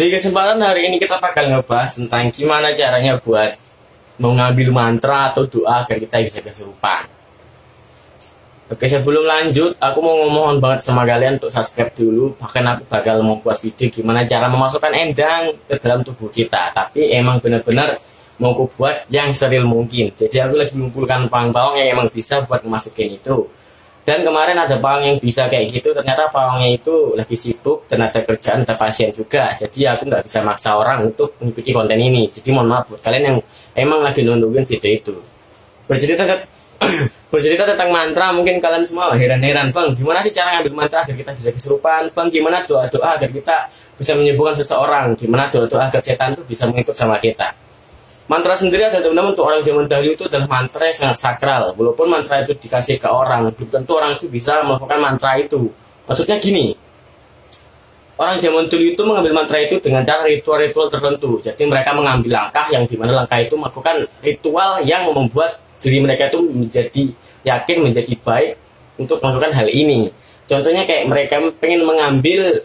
Di kesempatan hari ini kita bakal ngebahas tentang gimana caranya buat mengambil mantra atau doa agar kita bisa kesurupan. Oke, sebelum lanjut, aku mau ngomong banget sama kalian untuk subscribe dulu. Bahkan aku bakal mau buat video gimana cara memasukkan endang ke dalam tubuh kita. Tapi emang benar-benar mau aku buat yang steril mungkin. Jadi aku lagi mengumpulkan pawang-pawang yang emang bisa buat masukin itu. Dan kemarin ada pawang yang bisa kayak gitu, ternyata pawangnya itu lagi sibuk dan ada kerjaan, ada pasien juga. Jadi aku nggak bisa maksa orang untuk mengikuti konten ini. Jadi mohon maaf buat kalian yang emang lagi nungguin video itu. Bercerita tentang mantra, mungkin kalian semua heran-heran, Bang, gimana sih cara ngambil mantra agar kita bisa kesurupan? Bang, gimana doa-doa agar kita bisa menyembuhkan seseorang? Gimana doa-doa agar setan itu bisa mengikut sama kita? Mantra sendiri adalah teman-teman untuk orang zaman dahulu itu adalah mantra yang sangat sakral. Walaupun mantra itu dikasih ke orang, belum tentu orang itu bisa melakukan mantra itu. Maksudnya gini, orang zaman dulu itu mengambil mantra itu dengan cara ritual-ritual tertentu. Jadi mereka mengambil langkah yang dimana langkah itu melakukan ritual yang membuat diri mereka itu menjadi yakin, menjadi baik untuk melakukan hal ini. Contohnya kayak mereka pengen mengambil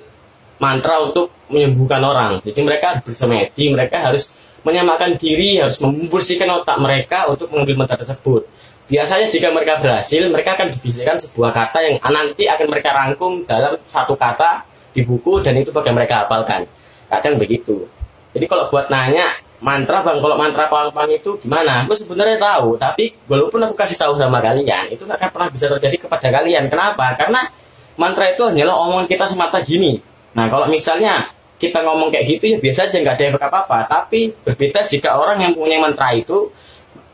mantra untuk menyembuhkan orang. Jadi mereka bersemedi, mereka harus menyamakan diri, harus membersihkan otak mereka untuk mengambil mantra tersebut. Biasanya jika mereka berhasil, mereka akan dibisikkan sebuah kata yang nanti akan mereka rangkum dalam satu kata di buku dan itu bagian mereka hafalkan. Kadang begitu. Jadi kalau buat nanya mantra, Bang, kalau mantra pawang-pawang itu gimana? Aku sebenarnya tahu, tapi walaupun aku kasih tahu sama kalian, itu nggak akan pernah bisa terjadi kepada kalian. Kenapa? Karena mantra itu hanyalah omongan kita semata gini. Nah, kalau misalnya kita ngomong kayak gitu ya biasa aja, nggak ada efek apa-apa. Tapi berbeda jika orang yang punya mantra itu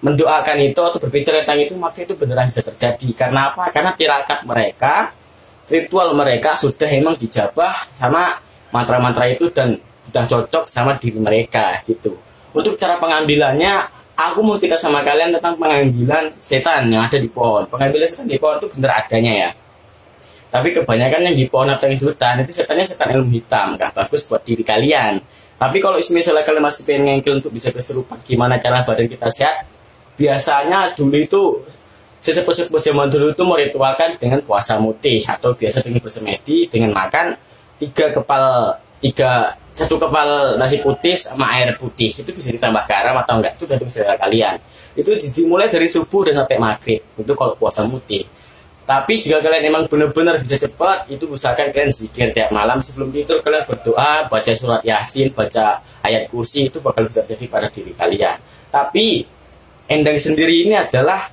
mendoakan itu atau berbicara tentang itu, maka itu beneran bisa terjadi. Karena apa? Karena tirakat mereka, ritual mereka sudah emang dijabah sama mantra-mantra itu dan sudah cocok sama diri mereka gitu. Untuk cara pengambilannya, aku mau cerita sama kalian tentang pengambilan setan yang ada di pohon. Pengambilan setan di pohon itu bener adanya ya. Tapi kebanyakan yang di pohon atau yang di hutan itu setannya setan ilmu hitam, gak bagus buat diri kalian. Tapi kalau misalnya kalian masih pengen ngengkel untuk bisa kesurupan, gimana cara badan kita sehat? Biasanya dulu itu sesepuh-sepuh zaman dulu itu meritualkan dengan puasa mutih atau biasa dengan bersemedi dengan makan satu kepal nasi putih sama air putih. Itu bisa ditambah garam atau enggak, itu gantung selera kalian. Itu dimulai dari subuh dan sampai maghrib, itu kalau puasa mutih. Tapi jika kalian emang benar-benar bisa cepat, itu usahakan kalian zikir tiap malam sebelum tidur. Kalian berdoa, baca surat yasin, baca ayat kursi, itu bakal bisa jadi pada diri kalian. Tapi endang sendiri ini adalah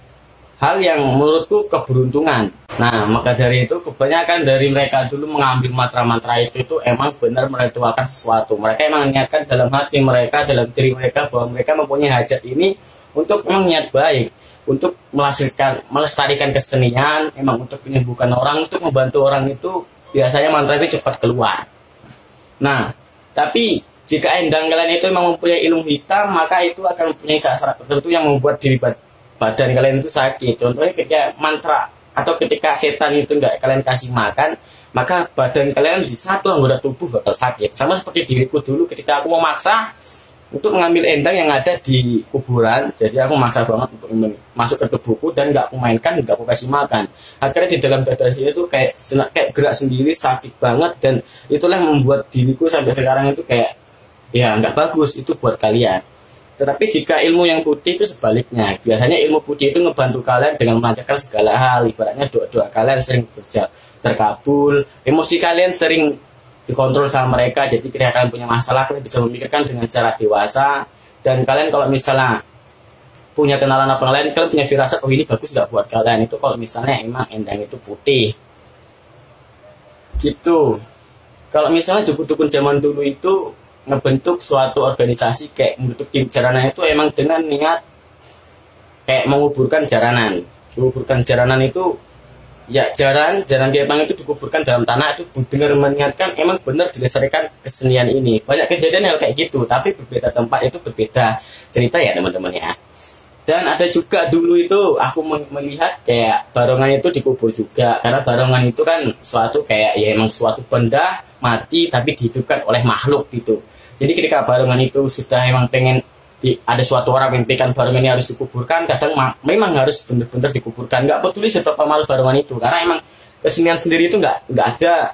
hal yang menurutku keberuntungan. Nah, maka dari itu kebanyakan dari mereka dulu mengambil mantra-mantra itu emang benar meritualkan sesuatu. Mereka emang niatkan dalam hati mereka, dalam diri mereka bahwa mereka mempunyai hajat ini untuk memang niat baik, untuk melestarikan kesenian, emang untuk menyembuhkan orang, untuk membantu orang itu biasanya mantra itu cepat keluar. Nah, tapi jika endang kalian itu memang mempunyai ilmu hitam, maka itu akan mempunyai syarat tertentu yang membuat diri badan kalian itu sakit. Contohnya ketika mantra atau ketika setan itu nggak kalian kasih makan, maka badan kalian di satu anggota tubuh bakal sakit. Sama seperti diriku dulu ketika aku memaksa untuk mengambil endang yang ada di kuburan. Jadi aku maksa banget untuk masuk ke tubuhku dan nggak aku mainkan, nggak aku kasih makan. Akhirnya di dalam dada sini tuh kayak gerak sendiri, sakit banget, dan itulah yang membuat diriku sampai sekarang itu kayak ya nggak bagus itu buat kalian. Tetapi jika ilmu yang putih itu sebaliknya. Biasanya ilmu putih itu ngebantu kalian dengan melancarkan segala hal. Ibaratnya doa-doa kalian sering terkabul, emosi kalian sering dikontrol sama mereka. Jadi ketika kalian punya masalah, kalian bisa memikirkan dengan cara dewasa. Dan kalian kalau misalnya punya kenalan apa lain, kalian punya firasat, oh ini bagus nggak buat kalian. Itu kalau misalnya emang endang itu putih gitu. Kalau misalnya dukun-dukun zaman dulu itu ngebentuk suatu organisasi kayak membentuk tim jaranan itu emang dengan niat kayak menguburkan jaranan. Menguburkan jaranan itu ya jaran Kepang itu dikuburkan dalam tanah, itu benar mengingatkan emang benar dilestarikan kesenian ini. Banyak kejadian hal kayak gitu, tapi berbeda tempat itu berbeda cerita ya teman-teman ya. Dan ada juga dulu itu aku melihat kayak barongan itu dikubur juga, karena barongan itu kan suatu kayak ya emang suatu benda mati tapi dihidupkan oleh makhluk gitu. Jadi ketika barongan itu sudah emang pengen ada suatu orang mimpikan barongan ini harus dikuburkan, kadang memang harus benar-benar dikuburkan, nggak peduli seberapa mahal barongan itu, karena emang kesenian sendiri itu nggak ada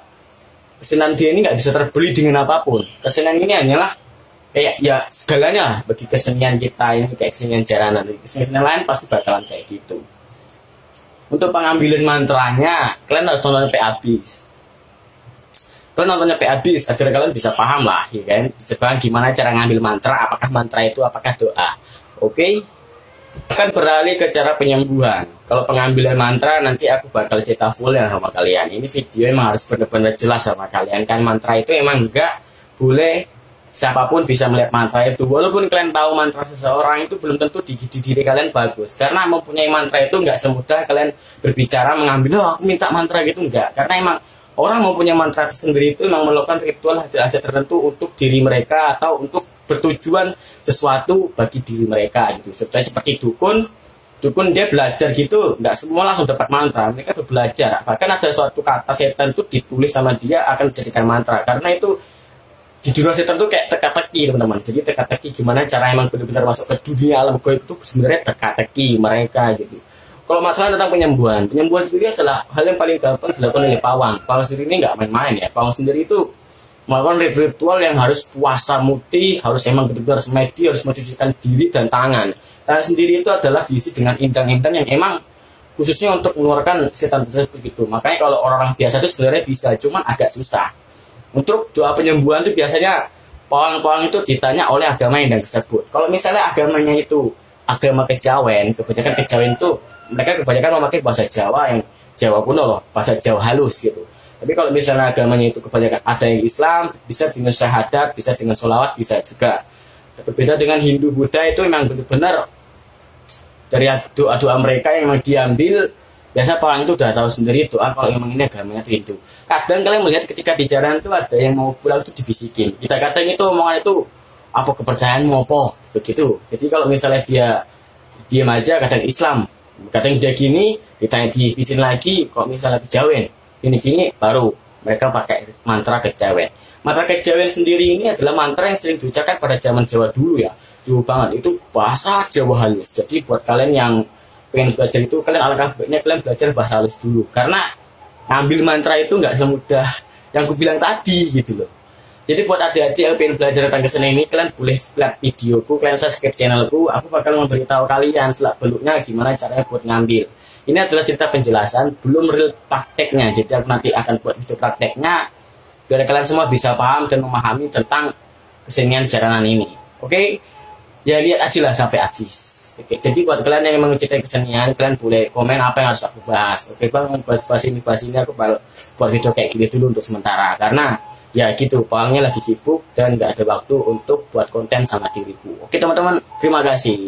Kesenian dia ini nggak bisa terbeli dengan apapun. Kesenian ini hanyalah kayak ya segalanya bagi kesenian kita ini, kayak kesenian jaranan. Kesenian lain pasti bakalan kayak gitu. Untuk pengambilan mantranya, kalian harus nonton sampai habis. Kalian nontonnya sampai habis agar kalian bisa paham lah, ya kan? Bisa paham gimana cara ngambil mantra, apakah mantra itu apakah doa. Oke? Akan beralih ke cara penyembuhan. Kalau pengambilan mantra nanti aku bakal cerita full ya sama kalian. Ini video emang harus benar-benar jelas sama kalian kan, mantra itu emang enggak boleh siapapun bisa melihat mantra itu. Walaupun kalian tahu mantra seseorang itu belum tentu di diri kalian bagus. Karena mempunyai mantra itu nggak semudah kalian berbicara mengambil, oh aku minta mantra gitu, enggak. Karena emang orang mempunyai mantra sendiri itu memang melakukan ritual hajat tertentu untuk diri mereka atau untuk bertujuan sesuatu bagi diri mereka gitu. Seperti dukun dia belajar gitu, nggak semua langsung dapat mantra. Mereka belajar. Bahkan ada suatu kata setan itu ditulis sama dia akan dijadikan mantra. Karena itu di dunia setan tuh kayak teka-teki teman-teman. Jadi teka-teki gimana cara emang benar-benar masuk ke dunia alam gaib itu sebenarnya teka-teki mereka gitu. Kalau masalah tentang penyembuhan sendiri adalah hal yang paling gampang dilakukan oleh pawang. Pawang sendiri ini nggak main-main ya. Pawang sendiri itu melakukan ritual yang harus puasa mutih, harus emang benar-benar semedi, harus mencucikan diri dan tangan. Tangan sendiri itu adalah diisi dengan indang-indang yang emang khususnya untuk mengeluarkan setan tersebut gitu. Makanya kalau orang biasa itu sebenarnya bisa, cuman agak susah. Untuk doa penyembuhan itu biasanya pawang-pawang itu ditanya oleh agama yang tersebut. Kalau misalnya agamanya itu agama kejawen, kebanyakan kejawen itu mereka kebanyakan memakai bahasa Jawa yang Jawa kuno loh, bahasa Jawa halus gitu. Tapi kalau misalnya agamanya itu kebanyakan ada yang Islam, bisa dengan syahadat, bisa dengan sholawat, bisa juga. Berbeda dengan Hindu Buddha itu memang benar-benar dari doa-doa mereka yang memang diambil. Biasa orang itu udah tahu sendiri doa kalau memang ini agamanya itu Hindu. Kadang kalian melihat ketika di jalan itu ada yang mau pulang itu dibisikin. Kita kadang itu omongan itu apa kepercayaanmu apa begitu. Jadi kalau misalnya dia diam aja, kadang Islam, kadang dia gini, ditanya dibisin lagi, kok misalnya kejawen gini-gini, baru mereka pakai mantra kejawen. Mantra kejawen sendiri ini adalah mantra yang sering diucapkan pada zaman Jawa dulu ya, dulu banget. Itu bahasa Jawa halus. Jadi buat kalian yang pengen belajar itu, kalian alangkah baiknya kalian belajar bahasa halus dulu. Karena ngambil mantra itu nggak semudah yang aku bilang tadi gitu loh. Jadi buat adik-adik yang pengen belajar tentang kesenian ini, kalian boleh lihat videoku, kalian subscribe channelku. Aku bakal memberitahu kalian selak-beluknya gimana caranya buat ngambil. Ini adalah cerita penjelasan, belum real prakteknya. Jadi aku nanti akan buat video prakteknya biar kalian semua bisa paham dan memahami tentang kesenian jaranan ini. Oke? Ya lihat aja lah sampai habis. Oke, jadi buat kalian yang mencintai kesenian, kalian boleh komen apa yang harus aku bahas. Oke, bang, bahas ini aku buat video kayak gini dulu untuk sementara. Karena ya gitu, pawangnya lagi sibuk dan nggak ada waktu untuk buat konten sama diriku. Oke teman-teman, terima kasih.